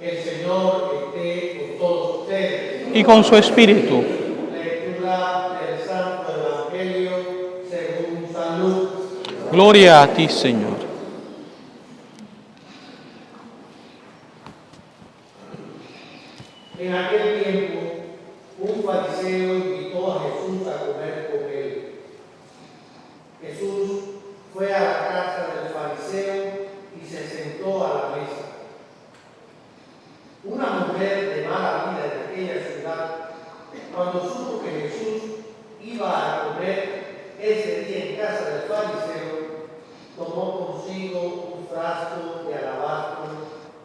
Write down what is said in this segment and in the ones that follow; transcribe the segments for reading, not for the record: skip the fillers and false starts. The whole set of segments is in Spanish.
El Señor esté con todos ustedes. Y con su espíritu. Lectura del Santo Evangelio según San Lucas. Gloria a ti, Señor. En aquel tiempo, un fariseo invitó a Jesús a comer con él. Jesús fue a la casa del fariseo y se sentó a la mesa. Una mujer de mala vida en aquella ciudad, cuando supo que Jesús iba a comer ese día en casa del fariseo, tomó consigo un frasco de alabastro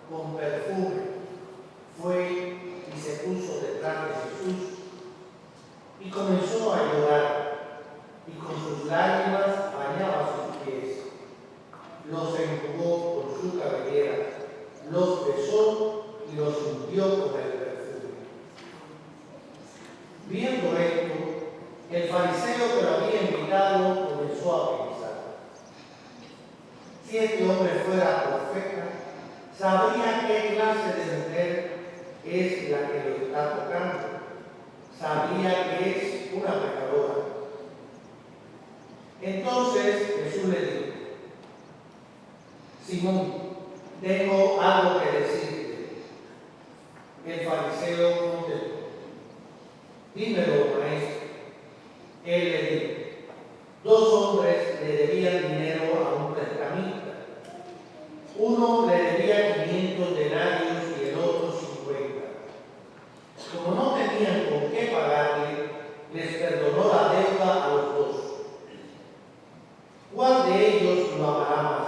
con perfume. Fue y se puso detrás de Jesús y comenzó a llorar, y con sus lágrimas bañaba sus pies. Los enjugó con su cabellera, los besó y los ungió con el perfume. Viendo esto, el fariseo que lo había invitado comenzó a pensar: si este hombre fuera profeta, sabría qué clase de mujer es la que lo está tocando. Sabía que es una pecadora. Entonces Jesús le dijo: Simón, tengo algo que decirte. El fariseo contestó: dímelo, maestro. Él le dijo: dos hombres le debían dinero a un prestamista. Uno le debía 500 denarios y el otro 50. Como no tenían con qué pagarle, les perdonó la deuda a los dos. ¿Cuál de ellos lo amará más?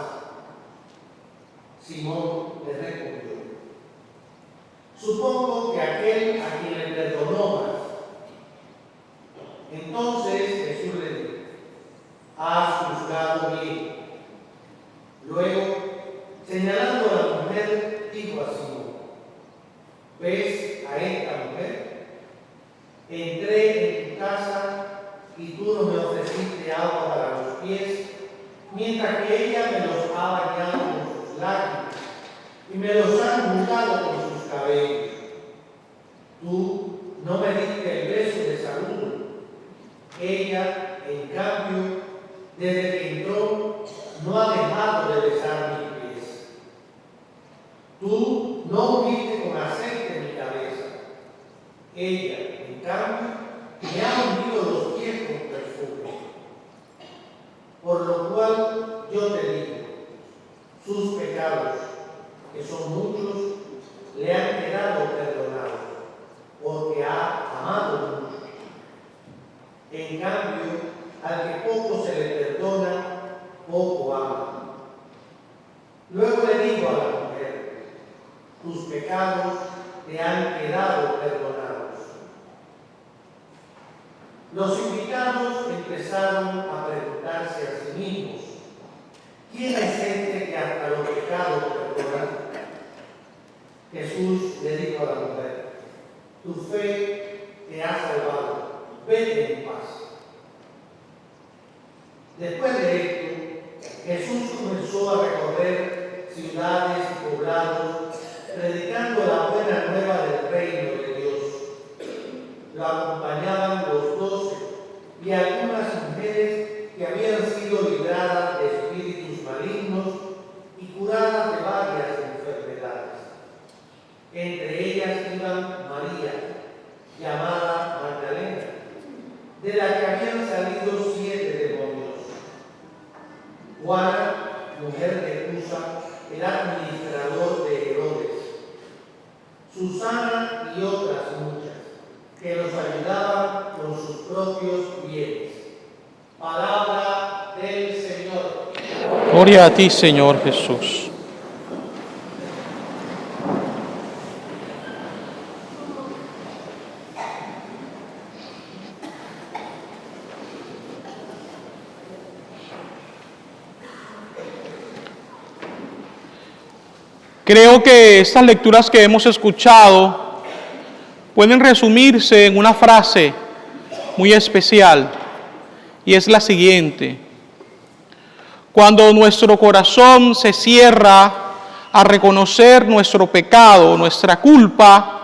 Simón le respondió: supongo que aquel a quien le perdonó más. Entonces Jesús le dijo: has juzgado bien. Luego, señalando a la mujer, dijo a Simón: ¿ves a esta mujer? Entré en tu casa y tú no me ofreciste agua para los pies, mientras que ella me los ha bañado con sus lágrimas y me los ha enjugado con sus cabellos. Tú no me diste el beso de saludo. Ella, en cambio, desde que entró, no ha dejado de besar mis pies. Tú no ungiste con aceite mi cabeza. Ella, en cambio, me ha ungido los pies con perfume. Por lo cual yo te digo: sus pecados, que son muchos, le han quedado perdonados, porque ha amado mucho. En cambio, al que poco se le perdona, poco ama. Luego le digo a la mujer: tus pecados te han quedado perdonados. Los invitados empezaron a preguntarse a sí mismos: ¿quién es este que hasta los pecados perdona? Jesús le dijo a la mujer: tu fe te ha salvado, vete en paz. Después de esto, Jesús comenzó a recorrer ciudades y poblados, predicando la buena nueva del reino de Dios. Lo acompañaban los 12 y algunas mujeres que habían sido libradas de espíritus malignos y curadas de varias enfermedades. Entre ellas iban María, llamada Magdalena, de la que habían salido 7 demonios; Juana, mujer de Cusa, el administrador de Herodes; Susana y otras muchas, que los ayudaban con sus propios bienes. Palabra del Señor. Gloria a ti, Señor Jesús. Creo que estas lecturas que hemos escuchado pueden resumirse en una frase muy especial, y es la siguiente: cuando nuestro corazón se cierra a reconocer nuestro pecado, nuestra culpa,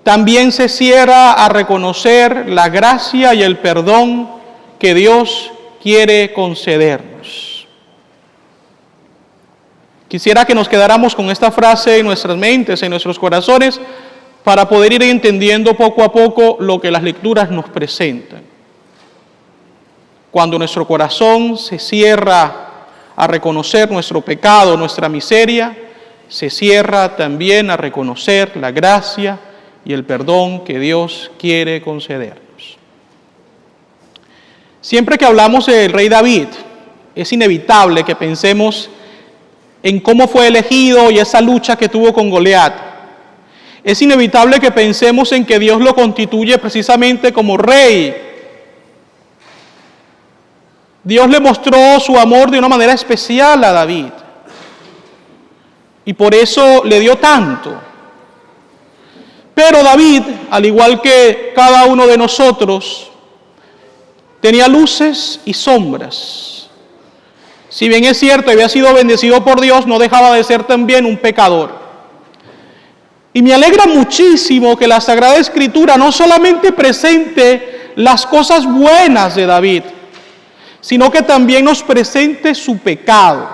también se cierra a reconocer la gracia y el perdón que Dios quiere concedernos. Quisiera que nos quedáramos con esta frase en nuestras mentes, en nuestros corazones, para poder ir entendiendo poco a poco lo que las lecturas nos presentan. Cuando nuestro corazón se cierra a reconocer nuestro pecado, nuestra miseria, se cierra también a reconocer la gracia y el perdón que Dios quiere concedernos. Siempre que hablamos del rey David, es inevitable que pensemos en cómo fue elegido y esa lucha que tuvo con Goliat. Es inevitable que pensemos en que Dios lo constituye precisamente como rey. Dios le mostró su amor de una manera especial a David. Y por eso le dio tanto. Pero David, al igual que cada uno de nosotros, tenía luces y sombras. Si bien es cierto, había sido bendecido por Dios, no dejaba de ser también un pecador. Y me alegra muchísimo que la Sagrada Escritura no solamente presente las cosas buenas de David, sino que también nos presente su pecado,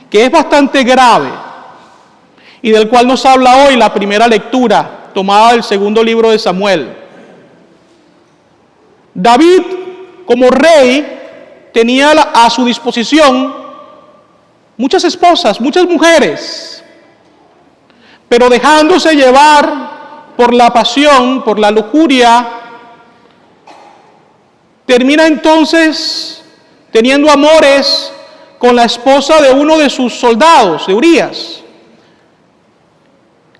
que es bastante grave, y del cual nos habla hoy la primera lectura, tomada del segundo libro de Samuel. David, como rey, tenía a su disposición muchas esposas, muchas mujeres, pero dejándose llevar por la pasión, por la lujuria, termina entonces teniendo amores con la esposa de uno de sus soldados, de Urías,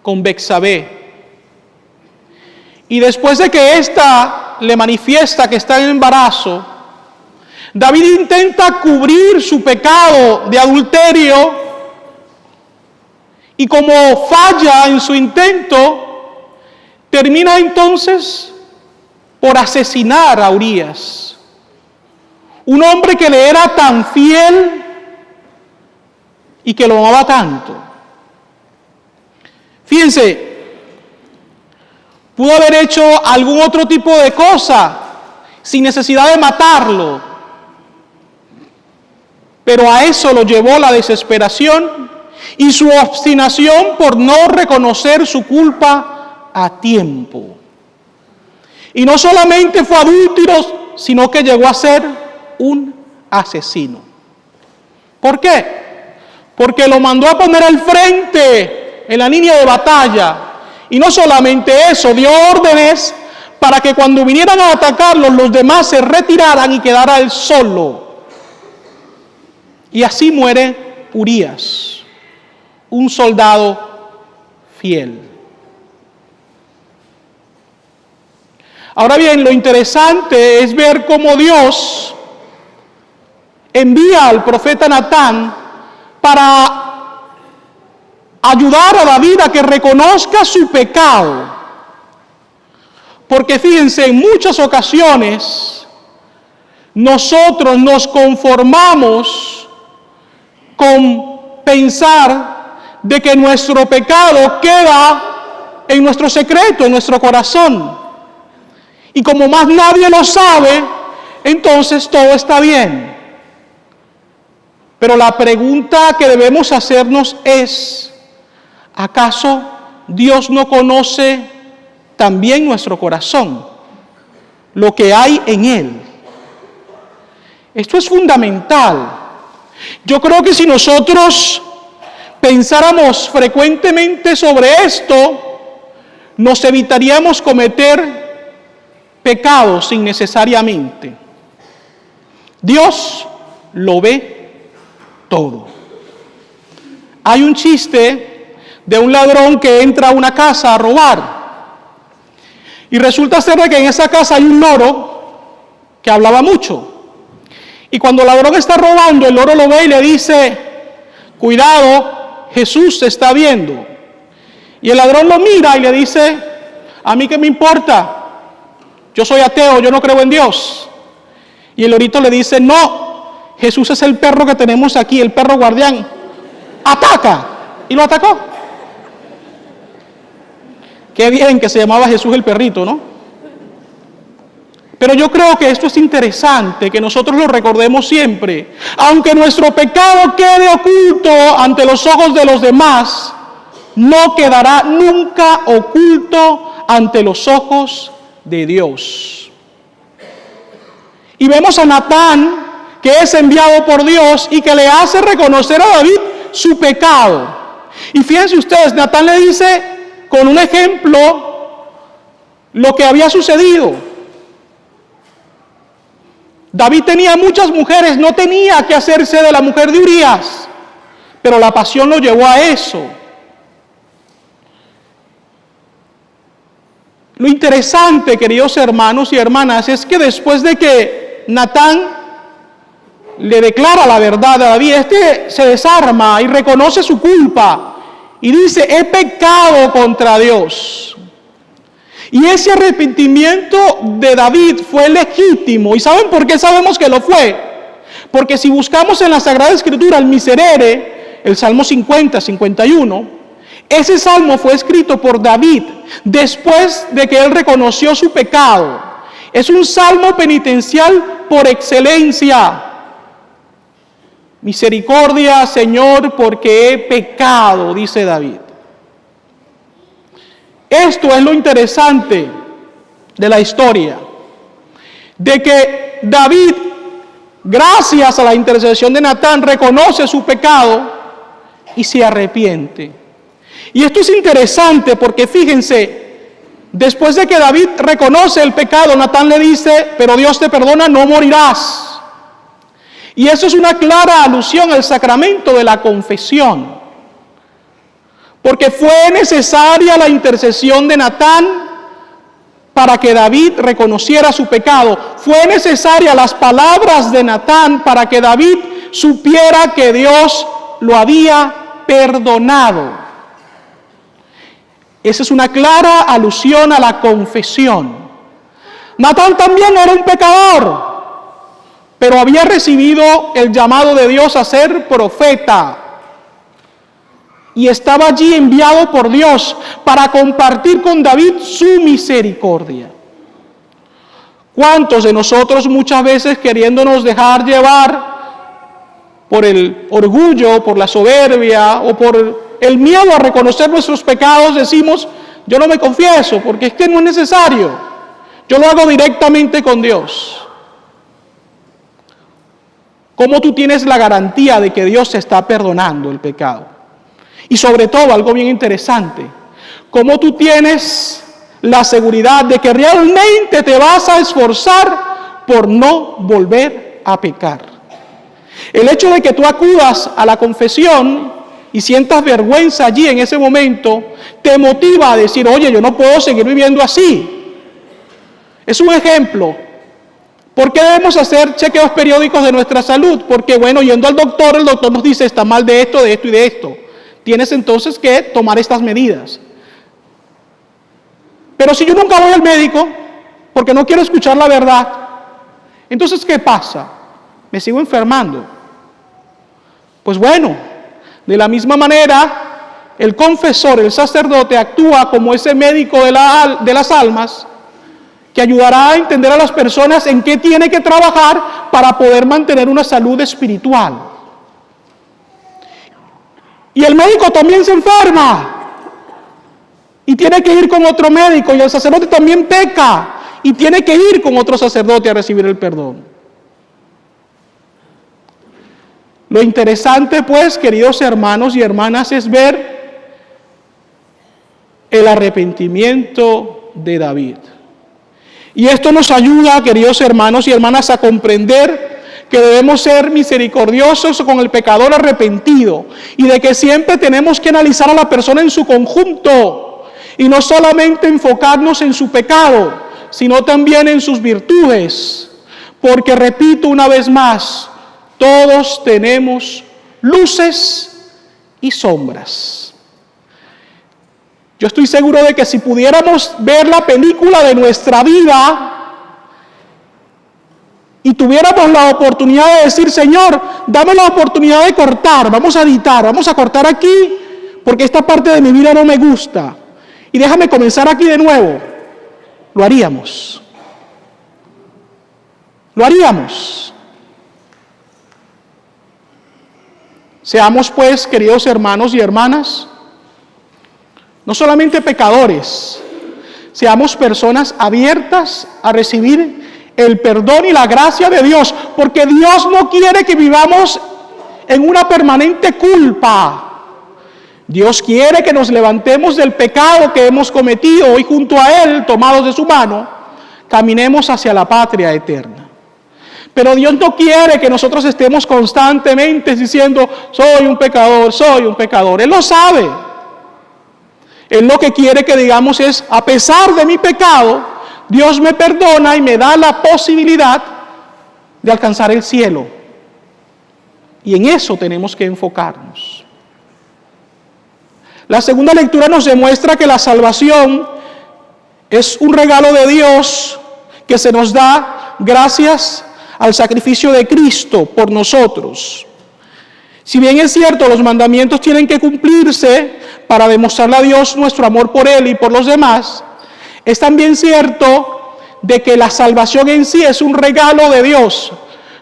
con Betsabé. Y después de que ésta le manifiesta que está en embarazo, David intenta cubrir su pecado de adulterio y como falla en su intento, termina entonces por asesinar a Urías, un hombre que le era tan fiel y que lo amaba tanto. Fíjense, pudo haber hecho algún otro tipo de cosa sin necesidad de matarlo, pero a eso lo llevó la desesperación y su obstinación por no reconocer su culpa a tiempo. Y no solamente fue adúltero, sino que llegó a ser un asesino. ¿Por qué? Porque lo mandó a poner al frente en la línea de batalla. Y no solamente eso, dio órdenes para que cuando vinieran a atacarlos, los demás se retiraran y quedara él solo. Y así muere Urías, un soldado fiel. Ahora bien, lo interesante es ver cómo Dios envía al profeta Natán para ayudar a David a que reconozca su pecado. Porque fíjense, en muchas ocasiones nosotros nos conformamos con pensar de que nuestro pecado queda en nuestro secreto, en nuestro corazón. Y como más nadie lo sabe, entonces todo está bien. Pero la pregunta que debemos hacernos es, ¿acaso Dios no conoce también nuestro corazón, lo que hay en él? Esto es fundamental. Yo creo que si nosotros pensáramos frecuentemente sobre esto, nos evitaríamos cometer pecados innecesariamente. Dios lo ve todo. Hay un chiste de un ladrón que entra a una casa a robar. Y resulta ser que en esa casa hay un loro que hablaba mucho. Y cuando el ladrón está robando, el loro lo ve y le dice, cuidado, Jesús te está viendo. Y el ladrón lo mira y le dice, ¿a mí qué me importa? Yo soy ateo, yo no creo en Dios. Y el lorito le dice, no, Jesús es el perro que tenemos aquí, el perro guardián. ataca. Y lo atacó. Qué bien que se llamaba Jesús el perrito, ¿no? Pero yo creo que esto es interesante, que nosotros lo recordemos siempre. Aunque nuestro pecado quede oculto ante los ojos de los demás, no quedará nunca oculto ante los ojos de Dios. Y vemos a Natán, que es enviado por Dios y que le hace reconocer a David su pecado. Y fíjense ustedes, Natán le dice con un ejemplo lo que había sucedido. David tenía muchas mujeres, no tenía que hacerse de la mujer de Urías, pero la pasión lo llevó a eso. Lo interesante, queridos hermanos y hermanas, es que después de que Natán le declara la verdad a David, este se desarma y reconoce su culpa y dice: he pecado contra Dios. Y ese arrepentimiento de David fue legítimo. ¿Y saben por qué sabemos que lo fue? Porque si buscamos en la Sagrada Escritura el Miserere, el Salmo 50, 51, ese salmo fue escrito por David después de que él reconoció su pecado. Es un salmo penitencial por excelencia. Misericordia, Señor, porque he pecado, dice David. Esto es lo interesante de la historia, de que David, gracias a la intercesión de Natán, reconoce su pecado y se arrepiente. Y esto es interesante porque fíjense, después de que David reconoce el pecado, Natán le dice: pero Dios te perdona, no morirás. Y eso es una clara alusión al sacramento de la confesión. Porque fue necesaria la intercesión de Natán para que David reconociera su pecado. Fue necesaria las palabras de Natán para que David supiera que Dios lo había perdonado. Esa es una clara alusión a la confesión. Natán también era un pecador, pero había recibido el llamado de Dios a ser profeta. Y estaba allí enviado por Dios para compartir con David su misericordia. ¿Cuántos de nosotros muchas veces, queriéndonos dejar llevar por el orgullo, por la soberbia o por el miedo a reconocer nuestros pecados, decimos: yo no me confieso porque es que no es necesario, yo lo hago directamente con Dios? ¿Cómo tú tienes la garantía de que Dios te está perdonando el pecado? Y sobre todo, algo bien interesante, ¿cómo tú tienes la seguridad de que realmente te vas a esforzar por no volver a pecar? El hecho de que tú acudas a la confesión y sientas vergüenza allí en ese momento, te motiva a decir: oye, yo no puedo seguir viviendo así. Es un ejemplo. ¿Por qué debemos hacer chequeos periódicos de nuestra salud? Porque, bueno, yendo al doctor, el doctor nos dice: está mal de esto y de esto. Tienes entonces que tomar estas medidas. Pero si yo nunca voy al médico, porque no quiero escuchar la verdad, entonces ¿qué pasa? Me sigo enfermando. Pues bueno, de la misma manera, el confesor, el sacerdote, actúa como ese médico de las almas, que ayudará a entender a las personas en qué tiene que trabajar para poder mantener una salud espiritual. Y el médico también se enferma y tiene que ir con otro médico, y el sacerdote también peca y tiene que ir con otro sacerdote a recibir el perdón. Lo interesante, pues, queridos hermanos y hermanas, es ver el arrepentimiento de David. Y esto nos ayuda, queridos hermanos y hermanas, a comprender que debemos ser misericordiosos con el pecador arrepentido y de que siempre tenemos que analizar a la persona en su conjunto y no solamente enfocarnos en su pecado, sino también en sus virtudes. Porque, repito una vez más, todos tenemos luces y sombras. Yo estoy seguro de que si pudiéramos ver la película de nuestra vida y tuviéramos la oportunidad de decir, Señor, dame la oportunidad de cortar, vamos a editar, vamos a cortar aquí, porque esta parte de mi vida no me gusta, y déjame comenzar aquí de nuevo, lo haríamos. Lo haríamos. Seamos pues, queridos hermanos y hermanas, no solamente pecadores, seamos personas abiertas a recibir el perdón y la gracia de Dios, porque Dios no quiere que vivamos en una permanente culpa. Dios quiere que nos levantemos del pecado que hemos cometido y junto a Él, tomados de su mano, caminemos hacia la patria eterna. Pero Dios no quiere que nosotros estemos constantemente diciendo, soy un pecador, soy un pecador. Él lo sabe. Él lo que quiere que digamos es, a pesar de mi pecado, Dios me perdona y me da la posibilidad de alcanzar el cielo. Y en eso tenemos que enfocarnos. La segunda lectura nos demuestra que la salvación es un regalo de Dios que se nos da gracias al sacrificio de Cristo por nosotros. Si bien es cierto, los mandamientos tienen que cumplirse para demostrarle a Dios nuestro amor por Él y por los demás, es también cierto de que la salvación en sí es un regalo de Dios.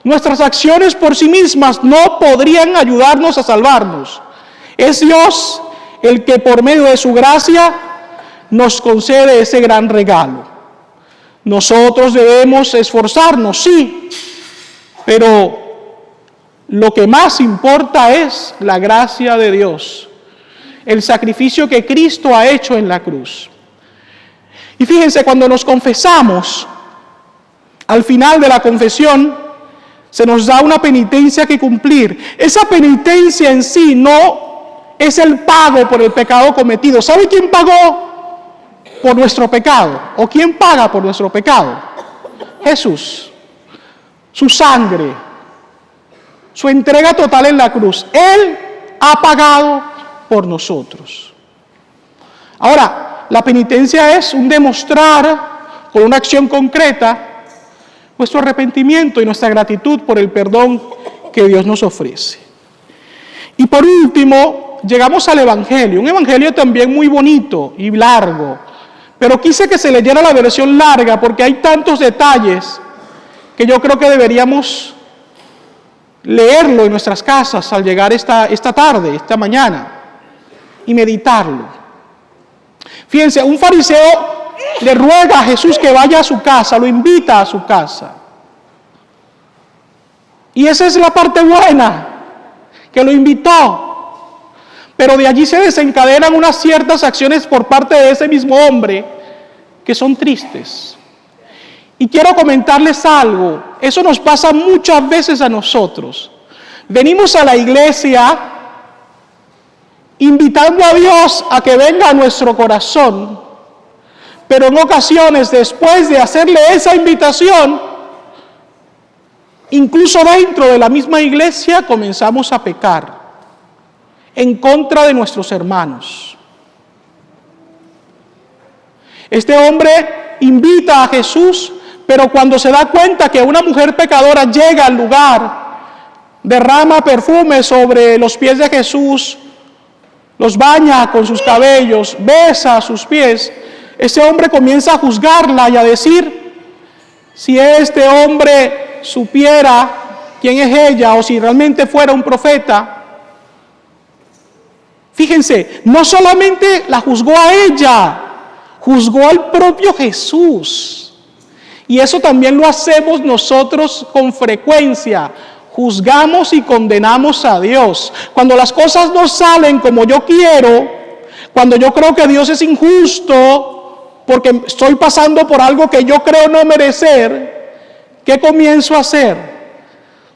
Nuestras acciones por sí mismas no podrían ayudarnos a salvarnos. Es Dios el que por medio de su gracia nos concede ese gran regalo. Nosotros debemos esforzarnos, sí, pero lo que más importa es la gracia de Dios, el sacrificio que Cristo ha hecho en la cruz. Y fíjense, cuando nos confesamos, al final de la confesión, se nos da una penitencia que cumplir. Esa penitencia en sí no es el pago por el pecado cometido. ¿Sabe quién pagó por nuestro pecado? ¿O quién paga por nuestro pecado? Jesús. Su sangre, su entrega total en la cruz. Él ha pagado por nosotros. Ahora, la penitencia es un demostrar con una acción concreta nuestro arrepentimiento y nuestra gratitud por el perdón que Dios nos ofrece. Y por último, llegamos al Evangelio, un Evangelio también muy bonito y largo, pero quise que se leyera la versión larga porque hay tantos detalles que yo creo que deberíamos leerlo en nuestras casas al llegar esta tarde, esta mañana, y meditarlo. Fíjense, un fariseo le ruega a Jesús que vaya a su casa, lo invita a su casa. Y esa es la parte buena, que lo invitó. Pero de allí se desencadenan unas ciertas acciones por parte de ese mismo hombre que son tristes. Y quiero comentarles algo, eso nos pasa muchas veces a nosotros. Venimos a la iglesia invitando a Dios a que venga a nuestro corazón, pero en ocasiones después de hacerle esa invitación, incluso dentro de la misma iglesia comenzamos a pecar en contra de nuestros hermanos. Este hombre invita a Jesús, pero cuando se da cuenta que una mujer pecadora llega al lugar, derrama perfume sobre los pies de Jesús, los baña con sus cabellos, besa sus pies, ese hombre comienza a juzgarla y a decir, si este hombre supiera quién es ella o si realmente fuera un profeta. Fíjense, no solamente la juzgó a ella, juzgó al propio Jesús. Y eso también lo hacemos nosotros con frecuencia. Juzgamos y condenamos a Dios. Cuando las cosas no salen como yo quiero, cuando yo creo que Dios es injusto, porque estoy pasando por algo que yo creo no merecer, ¿qué comienzo a hacer?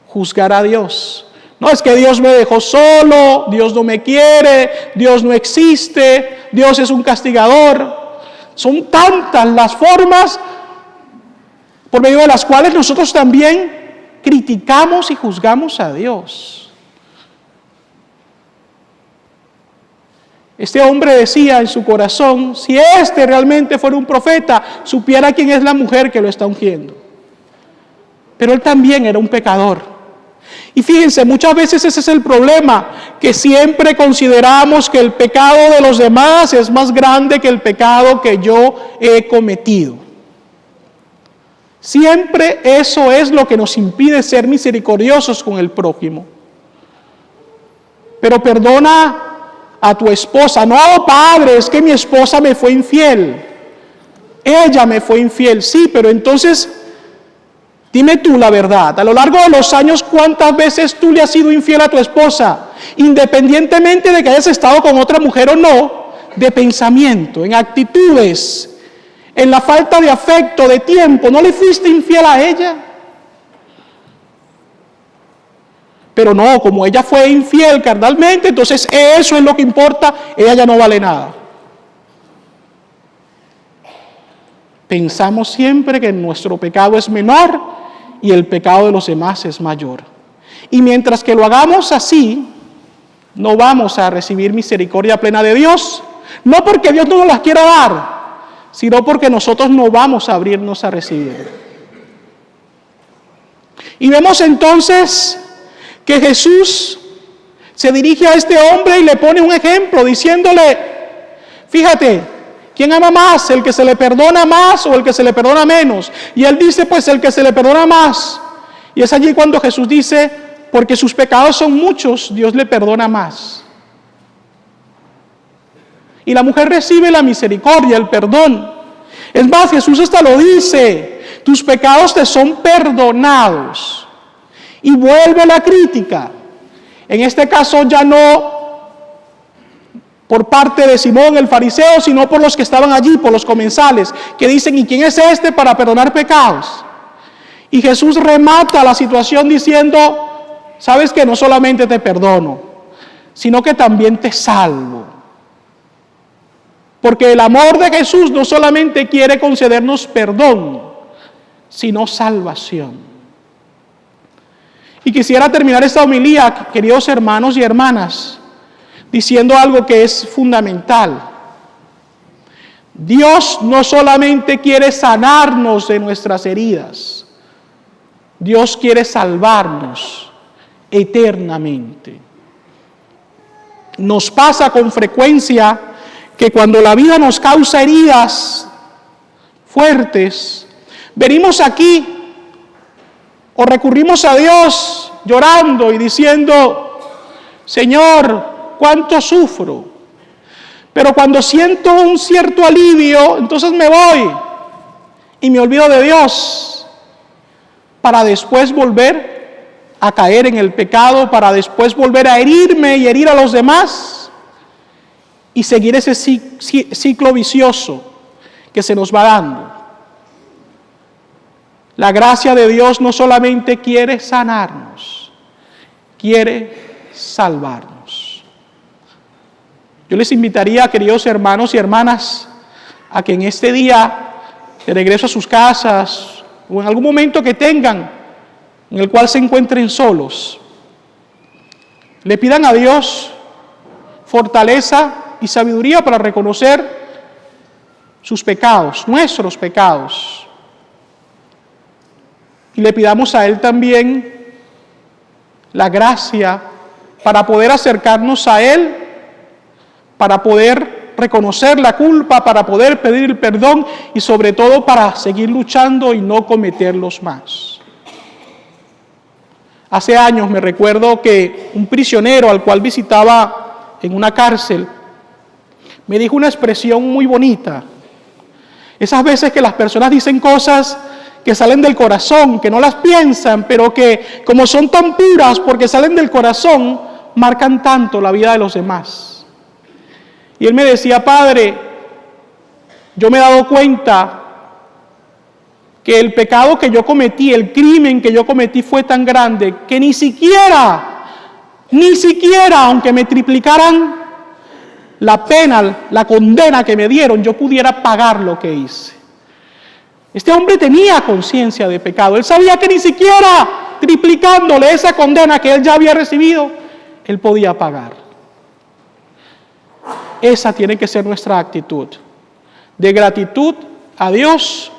Juzgar a Dios. No, es que Dios me dejó solo, Dios no me quiere, Dios no existe, Dios es un castigador. Son tantas las formas por medio de las cuales nosotros también criticamos y juzgamos a Dios. Este hombre decía en su corazón, si este realmente fuera un profeta, supiera quién es la mujer que lo está ungiendo. pero él también era un pecador. Y fíjense, muchas veces ese es el problema, que siempre consideramos que el pecado de los demás es más grande que el pecado que yo he cometido. Siempre eso es lo que nos impide ser misericordiosos con el prójimo. Pero perdona a tu esposa. No, padre, es que mi esposa me fue infiel. Ella me fue infiel, sí, pero entonces dime tú la verdad. A lo largo de los años, ¿cuántas veces tú le has sido infiel a tu esposa? Independientemente de que hayas estado con otra mujer o no, de pensamiento, en actitudes, en la falta de afecto, de tiempo, ¿no le fuiste infiel a ella? Pero no, como ella fue infiel carnalmente, entonces eso es lo que importa, ella ya no vale nada. Pensamos siempre que nuestro pecado es menor y el pecado de los demás es mayor. Y mientras que lo hagamos así, no vamos a recibir misericordia plena de Dios, no porque Dios no nos las quiera dar, sino porque nosotros no vamos a abrirnos a recibir. Y vemos entonces que Jesús se dirige a este hombre y le pone un ejemplo diciéndole, fíjate, ¿quién ama más? ¿El que se le perdona más o el que se le perdona menos? Y él dice, pues el que se le perdona más. Y es allí cuando Jesús dice, porque sus pecados son muchos, Dios le perdona más. Y la mujer recibe la misericordia, el perdón. Es más, Jesús hasta lo dice, tus pecados te son perdonados. Y vuelve la crítica. En este caso ya no por parte de Simón el fariseo, sino por los que estaban allí, por los comensales, que dicen, ¿y quién es este para perdonar pecados? Y Jesús remata la situación diciendo, sabes que no solamente te perdono, sino que también te salvo. Porque el amor de Jesús no solamente quiere concedernos perdón, sino salvación. Y quisiera terminar esta homilía, queridos hermanos y hermanas, diciendo algo que es fundamental. Dios no solamente quiere sanarnos de nuestras heridas, Dios quiere salvarnos eternamente. Nos pasa con frecuencia que cuando la vida nos causa heridas fuertes, venimos aquí o recurrimos a Dios llorando y diciendo, Señor, cuánto sufro, pero cuando siento un cierto alivio, entonces me voy y me olvido de Dios, para después volver a caer en el pecado, para después volver a herirme y herir a los demás, y seguir ese ciclo vicioso que se nos va dando. La gracia de Dios no solamente quiere sanarnos, quiere salvarnos. Yo les invitaría, queridos hermanos y hermanas, a que en este día de regreso a sus casas o en algún momento que tengan en el cual se encuentren solos, le pidan a Dios fortaleza y sabiduría para reconocer sus pecados, nuestros pecados. Y le pidamos a Él también la gracia para poder acercarnos a Él, para poder reconocer la culpa, para poder pedir el perdón y sobre todo para seguir luchando y no cometerlos más. Hace años me recuerdo que un prisionero al cual visitaba en una cárcel me dijo una expresión muy bonita. Esas veces que las personas dicen cosas que salen del corazón, que no las piensan, pero que como son tan puras porque salen del corazón, marcan tanto la vida de los demás. Y él me decía, padre, yo me he dado cuenta que el pecado que yo cometí, el crimen que yo cometí fue tan grande que ni siquiera, aunque me triplicaran la pena, la condena que me dieron, yo pudiera pagar lo que hice. Este hombre tenía conciencia de pecado. Él sabía que ni siquiera triplicándole esa condena que él ya había recibido, él podía pagar. Esa tiene que ser nuestra actitud, de gratitud a Dios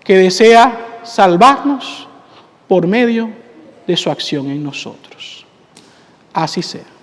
que desea salvarnos, por medio de su acción en nosotros. Así sea.